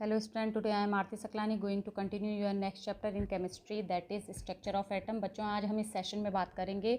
Hello student, today I am Aarti Saklani going to continue your next chapter in chemistry that is structure of atom। बच्चों आज हम इस session में बात करेंगे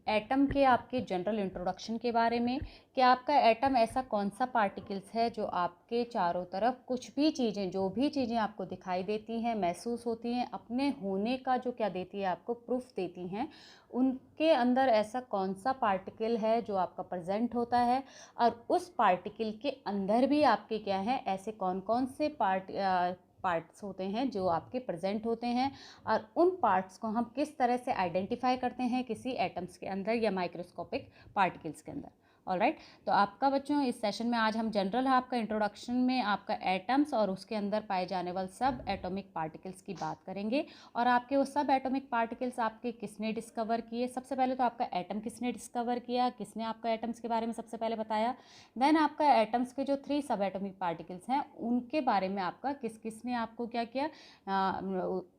एटम के आपके जनरल इंट्रोडक्शन के बारे में कि आपका एटम ऐसा कौन सा पार्टिकल्स है जो आपके चारों तरफ कुछ भी चीज़ें जो भी चीज़ें आपको दिखाई देती हैं, महसूस होती हैं, अपने होने का जो क्या देती है आपको प्रूफ देती हैं, उनके अंदर ऐसा कौन सा पार्टिकल है जो आपका प्रेजेंट होता है और उस पार्टिकल के अंदर भी आपके क्या है ऐसे कौन कौन से पार्ट्स होते हैं जो आपके प्रेजेंट होते हैं और उन पार्ट्स को हम किस तरह से आइडेंटिफाई करते हैं किसी एटम्स के अंदर या माइक्रोस्कोपिक पार्टिकल्स के अंदर। ऑलराइट, तो आपका बच्चों इस सेशन में आज हम जनरल आपका इंट्रोडक्शन में आपका एटम्स और उसके अंदर पाए जाने वाले सब एटॉमिक पार्टिकल्स की बात करेंगे और आपके वो सब एटॉमिक पार्टिकल्स आपके किसने डिस्कवर किए। सबसे पहले तो आपका एटम किसने डिस्कवर किया, किसने आपका एटम्स के बारे में सबसे पहले बताया। देन आपका एटम्स के जो 3 सब एटॉमिक पार्टिकल्स हैं उनके बारे में आपका किसने आपको क्या किया,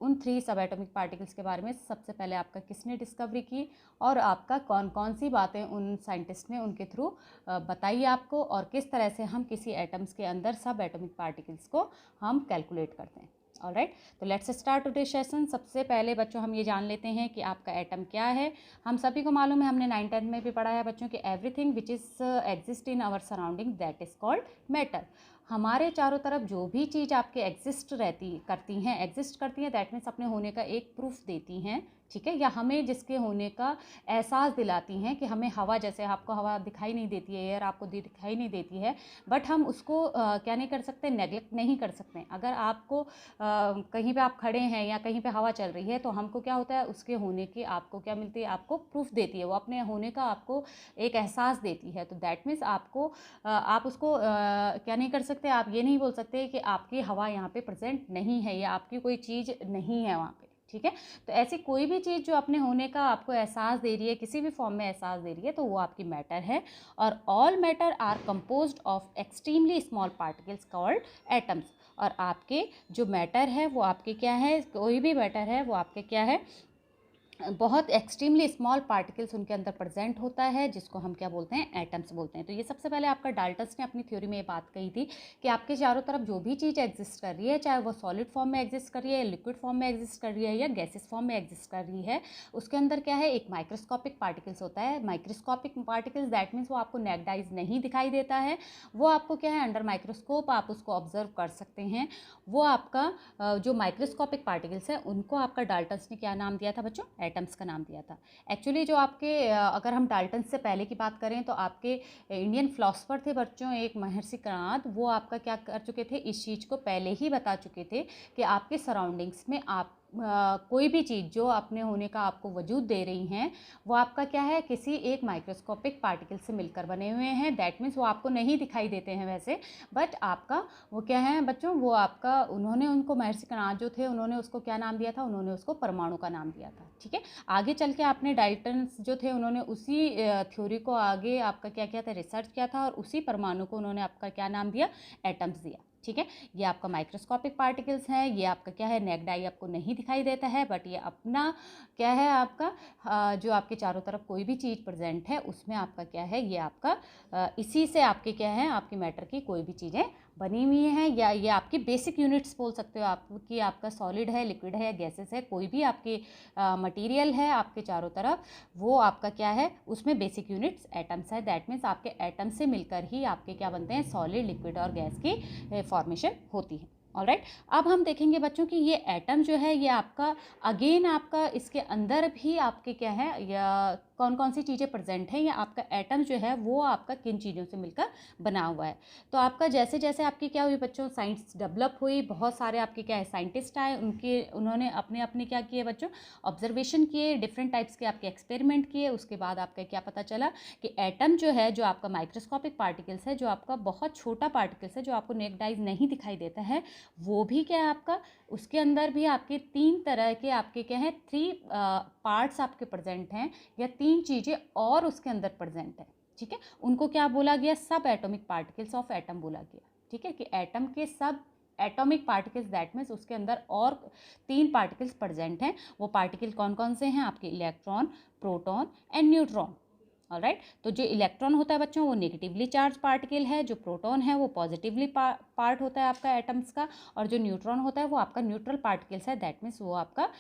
उन 3 सब एटॉमिक पार्टिकल्स के बारे में सबसे पहले आपका किसने डिस्कवरी की और आपका कौन कौन सी बातें उन साइंटिस्ट ने उनके थ्रू बताइए आपको और किस तरह से हम किसी एटम्स के अंदर सब एटॉमिक पार्टिकल्स को हम कैलकुलेट करते हैं। ऑलराइट, तो लेट्स स्टार्ट टुडे सेशन। सबसे पहले बच्चों हम ये जान लेते हैं कि आपका एटम क्या है। हम सभी को मालूम है, हमने 9th-10th में भी पढ़ा है बच्चों कि everything which is exist in our surrounding that is called matter. हमारे चारों तरफ जो भी चीज़ आपके एग्जिस्ट करती हैं दैट मीन्स अपने होने का एक प्रूफ देती हैं, ठीक है, या हमें जिसके होने का एहसास दिलाती हैं कि हमें हवा, जैसे आपको हवा दिखाई नहीं देती है, एयर आपको दिखाई नहीं देती है, बट हम उसको क्या नहीं कर सकते, नेगलेक्ट नहीं कर सकते। अगर आपको कहीं पे आप खड़े हैं या कहीं पे हवा चल रही है तो हमको क्या होता है, उसके होने की आपको क्या मिलती है, आपको प्रूफ देती है, वो अपने होने का आपको एक एहसास देती है। तो दैट मीन्स आपको आप उसको क्या नहीं कर सकते, आप ये नहीं बोल सकते कि आपकी हवा यहाँ पे प्रेजेंट नहीं है या आपकी कोई चीज़ नहीं है वहाँ पे, ठीक है। तो ऐसी कोई भी चीज़ जो अपने होने का आपको एहसास दे रही है, किसी भी फॉर्म में एहसास दे रही है, तो वो आपकी मैटर है। और all matter are composed of extremely small particles called atoms. और आपके जो मैटर है वो आपके क्या है, कोई भी मैटर है वो आपके क्या है, बहुत एक्सट्रीमली स्मॉल पार्टिकल्स उनके अंदर प्रेजेंट होता है, जिसको हम क्या बोलते हैं, एटम्स बोलते हैं। तो ये सबसे पहले आपका डाल्टन्स ने अपनी थ्योरी में ये बात कही थी कि आपके चारों तरफ जो भी चीज़ एग्जिस्ट कर रही है, चाहे वो सॉलिड फॉर्म में एग्जिस्ट कर रही है, लिक्विड फॉर्म में एग्जिस्ट कर रही है या गैसेस फॉर्म में एग्जिस्ट कर रही है, उसके अंदर क्या है, एक माइक्रोस्कोपिक पार्टिकल्स होता है। माइक्रोस्कोपिक पार्टिकल्स दैट मीन्स वो आपको नेक्ड आइज नहीं दिखाई देता है, वो आपको क्या है, अंडर माइक्रोस्कोप आप उसको ऑब्जर्व कर सकते हैं। वो आपका जो माइक्रोस्कोपिक पार्टिकल्स हैं उनको आपका डाल्टन्स ने क्या नाम दिया था बच्चों, एटम्स का नाम दिया था। एक्चुअली जो आपके अगर हम डाल्टन्स से पहले की बात करें तो आपके इंडियन फिलोसफर थे बच्चों एक महर्षि कर्णाद, वो आपका क्या कर चुके थे, इस चीज़ को पहले ही बता चुके थे कि आपके सराउंडिंग्स में आप कोई भी चीज़ जो अपने होने का आपको वजूद दे रही हैं वो आपका क्या है, किसी एक माइक्रोस्कोपिक पार्टिकल से मिलकर बने हुए हैं। दैट मीन्स वो आपको नहीं दिखाई देते हैं वैसे, बट आपका वो क्या है बच्चों, वो आपका उन्होंने उनको महर्षि कर्णाद जो थे उन्होंने उसको क्या नाम दिया था, उन्होंने उसको परमाणु का नाम दिया था, ठीक है। आगे चल के आपने डाल्टन्स जो थे उन्होंने उसी थ्योरी को आगे आपका क्या किया था, रिसर्च किया था और उसी परमाणु को उन्होंने आपका क्या नाम दिया, एटम्स दिया, ठीक है। ये आपका माइक्रोस्कोपिक पार्टिकल्स हैं, ये आपका क्या है, नेक्ड आई आपको नहीं दिखाई देता है, बट ये अपना क्या है, आपका जो आपके चारों तरफ कोई भी चीज़ प्रेजेंट है उसमें आपका क्या है, ये आपका इसी से आपके क्या है, आपकी मैटर की कोई भी चीज़ें बनी हुई हैं, या ये आपकी बेसिक यूनिट्स बोल सकते हो आप कि आपका सॉलिड है, लिक्विड है, गैसेस है, कोई भी आपके मटेरियल है आपके चारों तरफ, वो आपका क्या है, उसमें बेसिक यूनिट्स एटम्स है। दैट मीन्स आपके एटम से मिलकर ही आपके क्या बनते हैं, सॉलिड, लिक्विड और गैस की फॉर्मेशन होती है। ऑलराइट, अब हम देखेंगे बच्चों कि ये एटम जो है ये आपका अगेन आपका इसके अंदर भी आपके क्या है, या कौन कौन सी चीज़ें प्रेजेंट हैं, या आपका एटम जो है वो आपका किन चीज़ों से मिलकर बना हुआ है। तो आपका जैसे जैसे आपकी क्या हुई बच्चों, साइंस डेवलप हुई, बहुत सारे आपके क्या है साइंटिस्ट आए, उन्होंने अपने अपने क्या किए बच्चों, ऑब्जर्वेशन किए, डिफरेंट टाइप्स के आपके एक्सपेरिमेंट किए। उसके बाद आपका क्या पता चला कि एटम जो है, जो आपका माइक्रोस्कोपिक पार्टिकल्स है, जो आपका बहुत छोटा पार्टिकल्स है, जो आपको नेक्ड आइज नहीं दिखाई देता है, वो भी क्या है आपका, उसके अंदर भी आपके 3 तरह के आपके क्या है, 3 पार्ट्स आपके प्रेजेंट हैं, या 3 चीज़ें और उसके अंदर प्रेजेंट है, ठीक है। उनको क्या बोला गया, सब एटॉमिक पार्टिकल्स ऑफ एटम बोला गया, ठीक है, कि एटम के सब एटॉमिक पार्टिकल्स, दैट मीन्स उसके अंदर और 3 पार्टिकल्स प्रेजेंट हैं। वो पार्टिकल कौन कौन से हैं, आपके electron, proton and neutron, alright. तो जो इलेक्ट्रॉन होता है बच्चों वो नेगेटिवली चार्ज पार्टिकल है, जो प्रोटॉन है वो पॉजिटिवली पार्ट होता है आपका एटम्स का, और जो न्यूट्रॉन होता है वो आपका न्यूट्रल पार्टिकल्स है, दैट मीन्स वो आपका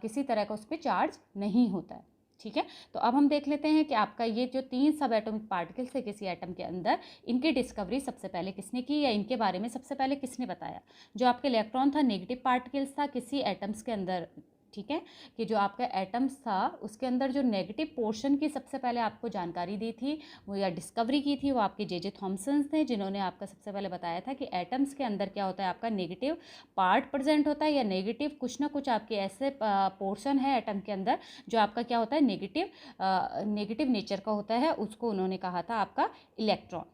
किसी तरह का उस पर चार्ज नहीं होता है। ठीक है, तो अब हम देख लेते हैं कि आपका ये जो 3 सब एटॉमिक पार्टिकल्स है किसी एटम के अंदर, इनकी डिस्कवरी सबसे पहले किसने की या इनके बारे में सबसे पहले किसने बताया। जो आपके इलेक्ट्रॉन था नेगेटिव पार्टिकल्स था किसी एटम्स के अंदर। ठीक है, कि जो आपका एटम्स था उसके अंदर जो नेगेटिव पोर्शन की सबसे पहले आपको जानकारी दी थी वो या डिस्कवरी की थी वो आपके जे थॉमसन थे, जिन्होंने आपका सबसे पहले बताया था कि एटम्स के अंदर क्या होता है, आपका नेगेटिव पार्ट प्रेजेंट होता है या नेगेटिव कुछ ना कुछ आपके ऐसे पोर्शन है एटम के अंदर जो आपका क्या होता है नेगेटिव नेचर का होता है, उसको उन्होंने कहा था आपका इलेक्ट्रॉन।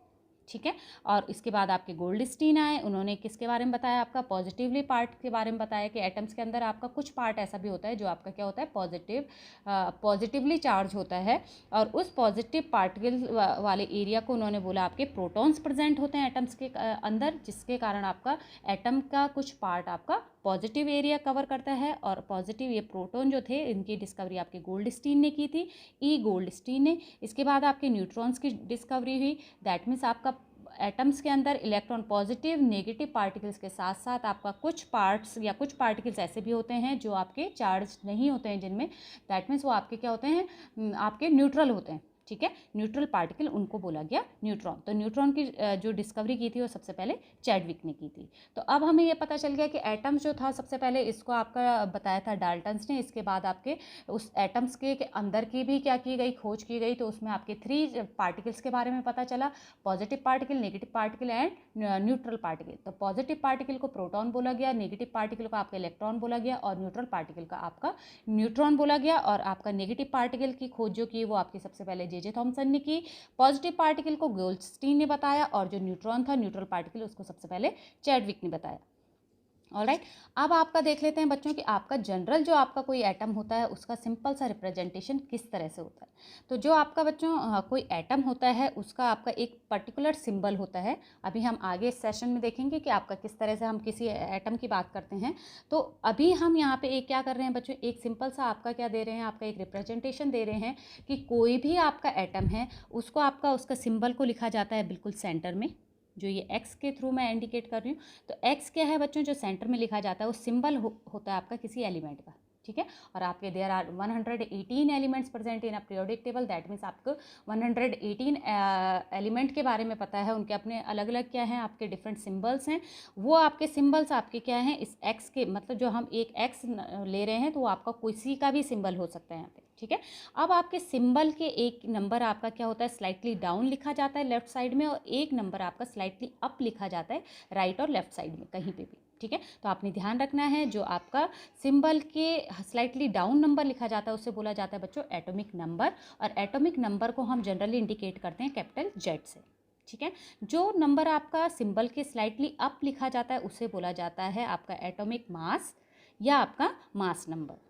ठीक है, और इसके बाद आपके गोल्डस्टीन आए, उन्होंने किसके बारे में बताया, आपका पॉजिटिवली पार्ट के बारे में बताया कि एटम्स के अंदर आपका कुछ पार्ट ऐसा भी होता है जो आपका क्या होता है पॉजिटिवली चार्ज होता है, और उस पॉजिटिव पार्टिकल वाले एरिया को उन्होंने बोला आपके प्रोटॉन्स प्रेजेंट होते हैं एटम्स के अंदर, जिसके कारण आपका एटम का कुछ पार्ट आपका पॉजिटिव एरिया कवर करता है। और पॉजिटिव ये प्रोटॉन जो थे इनकी डिस्कवरी आपके गोल्डस्टीन ने की थी, ई गोल्डस्टीन ने। इसके बाद आपके न्यूट्रॉन्स की डिस्कवरी हुई, दैट मीन्स आपका एटम्स के अंदर इलेक्ट्रॉन पॉजिटिव नेगेटिव पार्टिकल्स के साथ साथ आपका कुछ पार्ट्स या कुछ पार्टिकल्स ऐसे भी होते हैं जो आपके चार्ज नहीं होते हैं जिनमें, दैट मीन्स वो आपके क्या होते हैं, आपके न्यूट्रल होते हैं। ठीक है, न्यूट्रल पार्टिकल उनको बोला गया न्यूट्रॉन। तो न्यूट्रॉन की जो डिस्कवरी की थी वो सबसे पहले चैडविक ने की थी। तो अब हमें ये पता चल गया कि एटम्स जो था सबसे पहले इसको आपका बताया था डाल्टन्स ने। इसके बाद आपके उस एटम्स के अंदर की भी क्या की गई, खोज की गई, तो उसमें आपके 3 पार्टिकल्स के बारे में पता चला, positive particle, negative particle and neutral particle. तो पॉजिटिव पार्टिकल को प्रोटॉन बोला गया, नेगेटिव पार्टिकल को आपका इलेक्ट्रॉन बोला गया, और न्यूट्रल पार्टिकल का आपका न्यूट्रॉन बोला गया। और आपका नेगेटिव पार्टिकल की खोज जो की वो आपकी सबसे पहले जे थॉमसन ने की, पॉजिटिव पार्टिकल को गोल्डस्टीन ने बताया, और जो न्यूट्रॉन था न्यूट्रल पार्टिकल उसको सबसे पहले चैडविक ने बताया। ऑलराइट, अब आपका देख लेते हैं बच्चों कि आपका जनरल जो आपका कोई एटम होता है उसका सिंपल सा रिप्रेजेंटेशन किस तरह से होता है। तो जो आपका बच्चों कोई एटम होता है उसका आपका एक पर्टिकुलर सिंबल होता है। अभी हम आगे इस सेशन में देखेंगे कि आपका किस तरह से हम किसी एटम की बात करते हैं। तो अभी हम यहाँ पे एक क्या कर रहे हैं बच्चों, एक सिंपल सा आपका क्या दे रहे हैं, आपका एक रिप्रेजेंटेशन दे रहे हैं कि कोई भी आपका एटम है उसको आपका उसका सिंबल को लिखा जाता है बिल्कुल सेंटर में, जो ये एक्स के थ्रू मैं इंडिकेट कर रही हूँ। तो एक्स क्या है बच्चों, जो सेंटर में लिखा जाता है वो सिंबल होता है आपका किसी एलिमेंट का। ठीक है, और आपके there are 118 elements present in a periodic table, that means आपको 118 एलिमेंट के बारे में पता है, उनके अपने अलग अलग क्या हैं, आपके डिफरेंट सिंबल्स हैं। वो आपके सिंबल्स आपके क्या हैं, इस एक्स के मतलब जो हम एक एक्स ले रहे हैं तो वो आपका किसी का भी सिंबल हो सकता है यहाँ पे। ठीक है, अब आपके सिंबल के एक नंबर आपका क्या होता है स्लाइटली डाउन लिखा जाता है लेफ्ट साइड में, और एक नंबर आपका स्लाइटली अप लिखा जाता है राइट और लेफ्ट साइड में कहीं पे भी। ठीक है, तो आपने ध्यान रखना है जो आपका सिंबल के स्लाइटली डाउन नंबर लिखा जाता है उसे बोला जाता है बच्चों एटॉमिक नंबर, और एटॉमिक नंबर को हम जनरली इंडिकेट करते हैं कैपिटल जेड से। ठीक है, जो नंबर आपका सिंबल के स्लाइटली अप लिखा जाता है उसे बोला जाता है आपका एटॉमिक मास या आपका मास नंबर।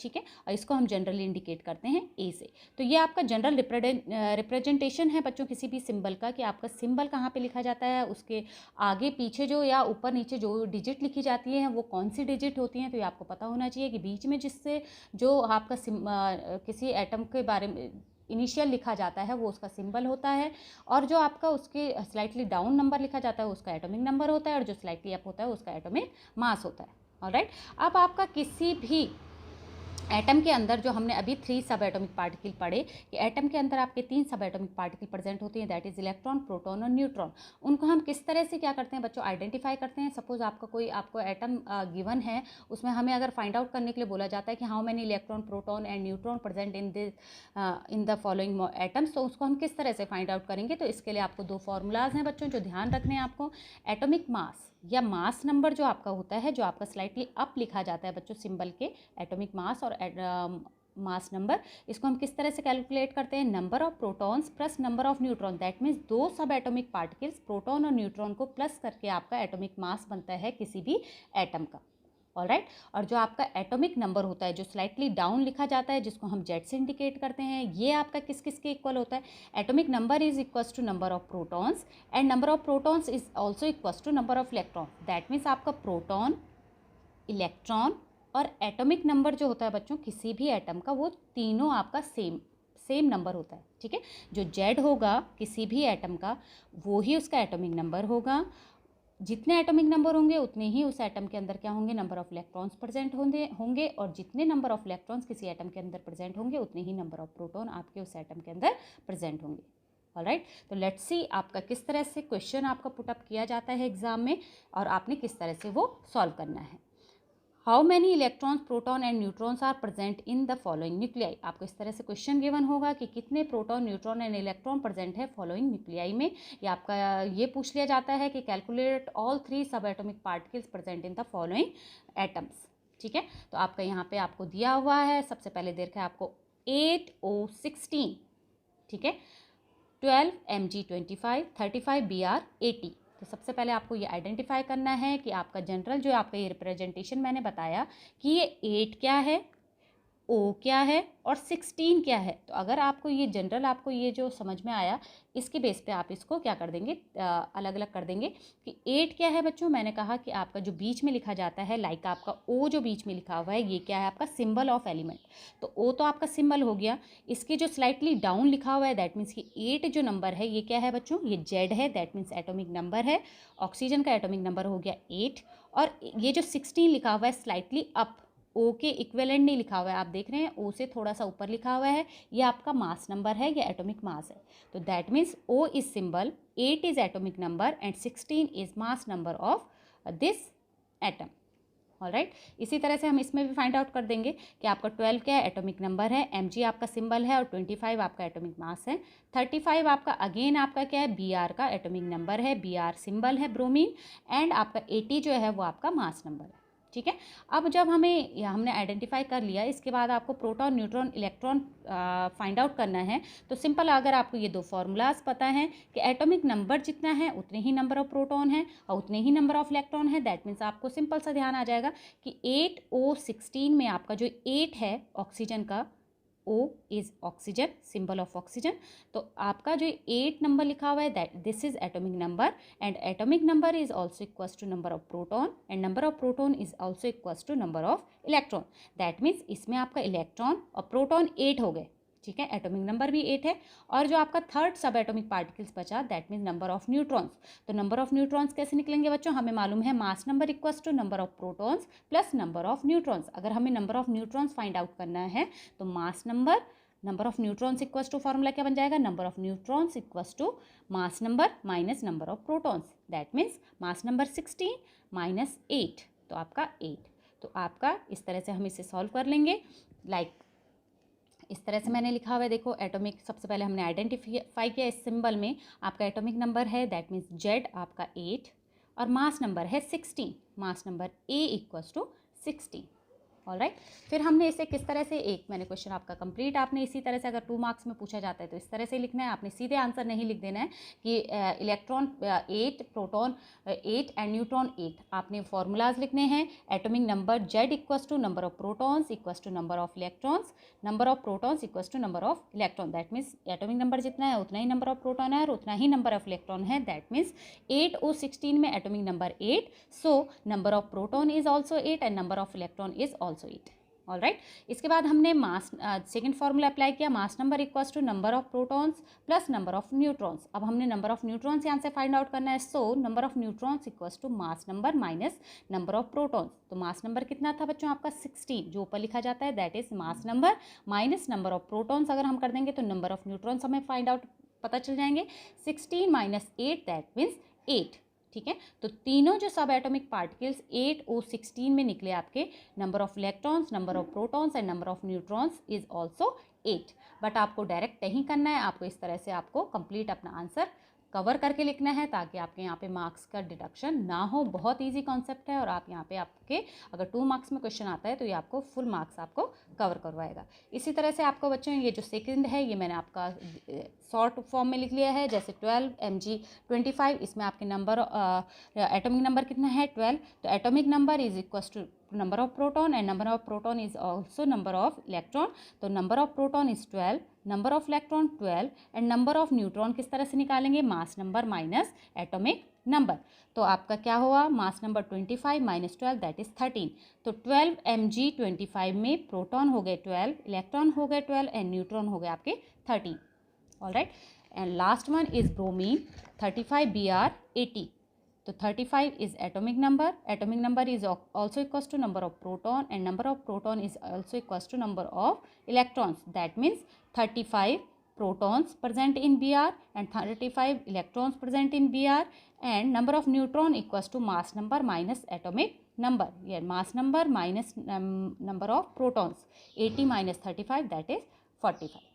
ठीक है, और इसको हम जनरली इंडिकेट करते हैं ए से। तो ये आपका जनरल रिप्रेजेंटेशन है बच्चों किसी भी सिंबल का, कि आपका सिंबल कहाँ पे लिखा जाता है, उसके आगे पीछे जो या ऊपर नीचे जो डिजिट लिखी जाती है वो कौन सी डिजिट होती हैं। तो ये आपको पता होना चाहिए कि बीच में जिससे जो आपका किसी एटम के बारे में इनिशियल लिखा जाता है वो उसका सिंबल होता है, और जो आपका उसके स्लाइटली डाउन नंबर लिखा जाता है उसका एटॉमिक नंबर होता है, और जो स्लाइटली अप होता है उसका एटॉमिक मास होता है। ऑलराइट, अब आपका किसी भी एटम के अंदर जो हमने अभी 3 सब एटॉमिक पार्टिकल पढ़े कि एटम के अंदर आपके 3 सब एटॉमिक पार्टिकल प्रेजेंट होते हैं, दैट इज इलेक्ट्रॉन, प्रोटॉन और न्यूट्रॉन। उनको हम किस तरह से क्या करते हैं बच्चों, आइडेंटिफाई करते हैं। सपोज आपको एटम गिवन है, उसमें हमें अगर फाइंड आउट करने के लिए बोला जाता है कि how many electron, proton and neutron present in the following atoms, तो उसको हम किस तरह से फाइंड आउट करेंगे। तो इसके लिए आपको 2 फॉर्मूलाज हैं बच्चों जो ध्यान रखने हैं आपको। एटॉमिक मास या मास नंबर जो आपका होता है, जो आपका स्लाइटली अप लिखा जाता है बच्चों सिंबल के, एटॉमिक मास और मास नंबर, इसको हम किस तरह से कैलकुलेट करते हैं, number of protons plus number of neutron, that means 2 सब एटॉमिक पार्टिकल्स प्रोटॉन और न्यूट्रॉन को प्लस करके आपका एटॉमिक मास बनता है किसी भी एटम का। ऑलराइट, और जो आपका एटॉमिक नंबर होता है जो स्लाइटली डाउन लिखा जाता है जिसको हम जेड से इंडिकेट करते हैं, ये आपका किस किस के इक्वल होता है, atomic number is equals to number of protons and number of protons is also equals to number of electron, that means आपका प्रोटॉन, इलेक्ट्रॉन और एटॉमिक नंबर जो होता है बच्चों किसी भी एटम का, वो तीनों आपका सेम नंबर होता है, ठीक है। जो Z होगा किसी भी एटम का वो ही उसका एटॉमिक नंबर होगा। जितने एटॉमिक नंबर होंगे उतने ही उस एटम के अंदर क्या होंगे, नंबर ऑफ इलेक्ट्रॉन्स प्रेजेंट होंगे और जितने नंबर ऑफ इलेक्ट्रॉन्स किसी एटम के अंदर प्रेजेंट होंगे उतने ही नंबर ऑफ प्रोटॉन आपके उस एटम के अंदर प्रेजेंट होंगे। ऑलराइट, तो लेट्स सी आपका किस तरह से क्वेश्चन आपका पुटअप किया जाता है एग्जाम में और आपने किस तरह से वो सॉल्व करना है। How many electrons, proton and neutrons are present in the following nuclei. आपको इस तरह से क्वेश्चन गिवन होगा कि कितने proton, neutron and electron present है फॉलोइंग न्यूक्लियाई में। या आपका ये पूछ लिया जाता है कि कैलकुलेट ऑल 3 सब atomic particles present in the following atoms, ठीक है। तो आपका यहाँ पे आपको दिया हुआ है, सबसे पहले दे रखा है आपको 8O16, ठीक है, 12 Mg25, 35 Br 80। तो सबसे पहले आपको ये आइडेंटिफाई करना है कि आपका जनरल जो आपका ये रिप्रेजेंटेशन मैंने बताया कि ये 8 क्या है, O क्या है और 16 क्या है। तो अगर आपको ये जनरल आपको ये जो समझ में आया, इसके बेस पे आप इसको क्या कर देंगे, अलग अलग कर देंगे कि 8 क्या है बच्चों। मैंने कहा कि आपका जो बीच में लिखा जाता है, लाइक आपका O जो बीच में लिखा हुआ है, ये क्या है आपका सिंबल ऑफ एलिमेंट। तो O तो आपका सिंबल हो गया। इसके जो स्लाइटली डाउन लिखा हुआ है दैट मीन्स कि 8 जो नंबर है ये क्या है बच्चों, ये Z है, दैट मीन्स एटॉमिक नंबर है। ऑक्सीजन का एटॉमिक नंबर हो गया 8। और ये जो 16 लिखा हुआ है स्लाइटली अप, O के इक्विवेलेंट नहीं लिखा हुआ है, आप देख रहे हैं O से थोड़ा सा ऊपर लिखा हुआ है, ये आपका मास नंबर है, ये एटॉमिक मास है। तो that means O is symbol, 8 is atomic number and 16 is mass number of this atom. Alright, इसी तरह से हम इसमें भी फाइंड आउट कर देंगे कि आपका 12 क्या है, एटॉमिक नंबर है, Mg आपका सिंबल है और 25 आपका एटॉमिक मास है। 35 आपका अगेन आपका क्या है, Br का एटॉमिक नंबर है, Br सिंबल है ब्रोमीन, एंड आपका 80 जो है वो आपका मास नंबर है, ठीक है। अब जब हमने आइडेंटिफाई कर लिया, इसके बाद आपको proton, neutron, electron find out करना है। तो सिंपल, अगर आपको ये 2 फार्मूलाज पता हैं कि एटॉमिक नंबर जितना है उतने ही नंबर ऑफ प्रोटॉन है और उतने ही नंबर ऑफ इलेक्ट्रॉन है, दैट मीन्स आपको सिंपल सा ध्यान आ जाएगा कि 8O16 में आपका जो 8 है ऑक्सीजन का, O is oxygen, symbol of oxygen. तो आपका जो 8 नंबर लिखा हुआ है that this is atomic number and atomic number is also equals to number of proton and number of proton is also equals to number of electron. That means इसमें आपका electron और proton 8 हो गए, ठीक है, एटॉमिक नंबर भी 8 है। और जो आपका थर्ड सब एटॉमिक पार्टिकल्स बचा that means number of neutrons. तो नंबर ऑफ न्यूट्रॉन्स कैसे निकलेंगे बच्चों, हमें मालूम है mass number equals to number of protons plus number of neutrons. अगर हमें number of neutrons find out करना है तो mass number of neutrons equals to formula क्या बन जाएगा, number of neutrons equals to mass number minus number of protons, that means mass number 16 minus 8, तो आपका 8। तो आपका इस तरह से हम इसे सॉल्व कर लेंगे। लाइक इस तरह से मैंने लिखा हुआ है, देखो एटॉमिक, सबसे पहले हमने आइडेंटिफाई किया इस सिंबल में, आपका एटॉमिक नंबर है दैट मीन्स Z आपका 8 और मास नंबर है 16, mass number A equals to 16। Alright, फिर हमने इसे किस तरह से, एक मैंने क्वेश्चन आपका कंप्लीट, आपने इसी तरह से अगर 2 मार्क्स में पूछा जाता है तो इस तरह से लिखना है, आपने सीधे आंसर नहीं लिख देना है कि इलेक्ट्रॉन 8, प्रोटॉन 8 एंड न्यूट्रॉन 8। आपने फॉर्मूलाज लिखने हैं, atomic number Z equals to number of protons equals to number of electrons, number of protons equals to number of electron, that means atomic number जितना है उतना ही नंबर ऑफ प्रोटॉन है और उतना ही नंबर ऑफ इलेक्ट्रॉन है, that means 8O16 में atomic number 8, so number of proton is also 8 and number of electron is also 8। Alright, इसके बाद हमने मास सेकेंड फार्मूला अप्लाई किया, mass number equals to number of protons plus number of neutrons. अब हमने number of neutrons यहाँ से find out करना है, so number of neutrons equals to mass number minus number of protons. तो mass number कितना था बच्चों आपका 16, जो ऊपर लिखा जाता है that is mass number minus number of protons. अगर हम कर देंगे तो नंबर ऑफ न्यूट्रॉन्स हमें फाइंड आउट पता चल जाएंगे, 16 माइनस 8 दैट मीन्स 8, ठीक है। तो तीनों जो सब एटॉमिक पार्टिकल्स 8O16 में निकले आपके, number of electrons, number of protons and number of neutrons is also 8। But आपको डायरेक्ट नहीं करना है, आपको इस तरह से आपको कंप्लीट अपना आंसर कवर करके लिखना है ताकि आपके यहाँ पे मार्क्स का डिडक्शन ना हो। बहुत इजी कॉन्सेप्ट है और आप यहाँ पे आपके अगर 2 मार्क्स में क्वेश्चन आता है तो ये आपको फुल मार्क्स आपको कवर करवाएगा। इसी तरह से आपको बच्चों ये जो सेकंड है ये मैंने आपका शॉर्ट फॉर्म में लिख लिया है, जैसे 12 Mg25, इसमें आपके नंबर एटॉमिक नंबर कितना है 12, तो atomic number is equals to number of proton and number of proton is also number of electron. तो number of proton is 12 number of electron 12 and number of neutron किस तरह से निकालेंगे, mass number minus atomic number. तो आपका क्या हुआ, mass number 25 minus 12 that is 13। तो 12 mg 25 में प्रोटॉन हो गए 12, इलेक्ट्रॉन हो गए 12 एंड न्यूट्रॉन हो गए आपके 13। Alright, and last one is bromine 35 Br 80। तो 35 is atomic number is also equals to number of proton and number of proton is also equals to number of electrons. That means 35 protons present in Br and 35 electrons present in Br and number of neutron equals to mass number minus atomic number. Here mass number minus number of protons, 80 minus 35 that is 45.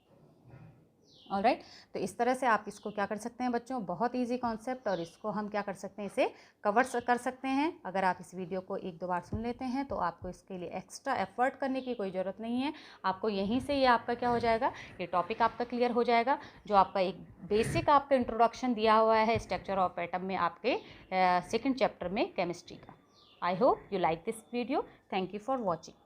Alright, तो इस तरह से आप इसको क्या कर सकते हैं बच्चों, बहुत इजी कॉन्सेप्ट, और इसको हम क्या कर सकते हैं, इसे कवर कर सकते हैं। अगर आप इस वीडियो को 1-2 बार सुन लेते हैं तो आपको इसके लिए एक्स्ट्रा एफर्ट करने की कोई ज़रूरत नहीं है। आपको यहीं से ये आपका क्या हो जाएगा, ये टॉपिक आपका क्लियर हो जाएगा, जो आपका एक बेसिक आपका इंट्रोडक्शन दिया हुआ है स्ट्रक्चर ऑफ एटम में आपके सेकेंड चैप्टर में केमिस्ट्री का। I hope you like this video. Thank you for watching.